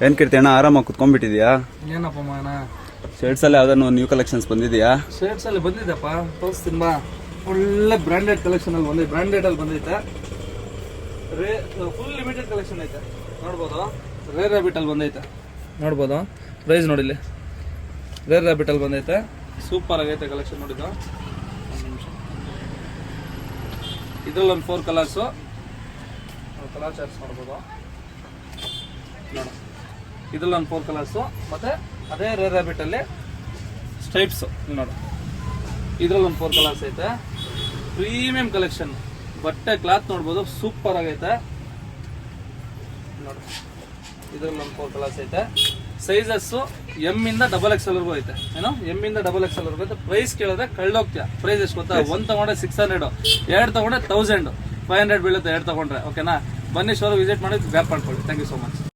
ಏನ್ ಕೀರ್ತಿ ಅಣ್ಣ ಆರಾಮಾಗಿ ಕುತ್ಕೊಂಡ್ಬಿಟ್ಟಿದ್ಯಾ? ಏನಪ್ಪ ಮಾನ ಶರ್ಟ್ಸ್ ಅಲ್ಲಿ ಯಾವ್ದಾದ್ರು ನ್ಯೂ ಕಲೆಕ್ಷನ್ಸ್ ಬಂದಿದ್ಯಾ? ಶರ್ಟ್ಸ್ ಅಲ್ಲಿ ಬಂದಿದ್ದೆಪ್ಪ, ತೋರಿಸ್ತೀನಿ ಬಾ. ಒಳ್ಳೆ ಬ್ರಾಂಡೆಡ್ ಕಲೆಕ್ಷನ್ ಅಲ್ಲಿ ಬಂದಿದೆ, ಬ್ರಾಂಡೆಡ್ ಅಲ್ಲಿ ಬಂದೈತೆ. ಫುಲ್ ಲಿಮಿಟೆಡ್ ಕಲೆಕ್ಷನ್ ಐತೆ, ನೋಡ್ಬೋದು. ರೇರ್ ರ್ಯಾಬಿಟ್ ಅಲ್ಲಿ ಬಂದೈತೆ, ನೋಡ್ಬೋದು. ಪ್ರೈಸ್ ನೋಡಿಲ್ಲಿ, ರೇರ್ ರ್ಯಾಬಿಟ್ ಅಲ್ಲಿ ಬಂದೈತೆ. ಸೂಪರ್ ಆಗೈತೆ ಕಲೆಕ್ಷನ್, ನೋಡಿದ್ದು. ಇದ್ರಲ್ಲಿ ಒಂದು 4 ಕಲರ್ಸು, ಕಲರ್ ಚಾರ್ಟ್ಸ್ ನೋಡ್ಬೋದು. ನೋಡು, ಇದ್ರಲ್ಲಿ ಒಂದು 4 ಕಲರ್ಸು, ಮತ್ತೆ ಅದೇ ರೇರ್ ರ್ಯಾಬಿಟ್ ಅಲ್ಲಿ ಸ್ಟ್ರೈಪ್ಸ್ ನೋಡು. ಇದ್ರಲ್ಲಿ ಒಂದು 4 ಕಲರ್ಸ್ ಐತೆ. ಪ್ರೀಮಿಯಂ ಕಲೆಕ್ಷನ್, ಬಟ್ಟೆ ಕ್ಲಾತ್ ನೋಡ್ಬೋದು, ಸೂಪರ್ ಆಗೈತೆ. ನೋಡು, ಇದ್ರಲ್ಲಿ ಒಂದು 4 ಕಲರ್ಸ್ ಐತೆ. ಸೈಜಸ್ ಎಮ್ ಇಂದ XXL ವರೆಗೂ ಐತೆ. ಏನೋ ಎಮ್ ಇಂದ XXL ವರೆಗೂ ಐತೆ. ಪ್ರೈಸ್ ಕೇಳಿದ್ರೆ ಕಳ್ದೋಗ್ತೀಯ. ಪ್ರೈಸ್ ಎಷ್ಟು ಗೊತ್ತಾ? 1 ತಗೊಂಡ್ರೆ 600, 2 ತಗೊಂಡ್ರೆ 1000, 500 ಬೀಳುತ್ತೆ 2 ತಗೊಂಡ್ರೆ. ಓಕೆನಾ? ಬನ್ನಿ, ಶೋರೂಮ್ ವಿಸಿಟ್ ಮಾಡಿ ಗ್ರ್ಯಾಪ್ ಮಾಡ್ಕೊಳ್ಳಿ. Thank you so much.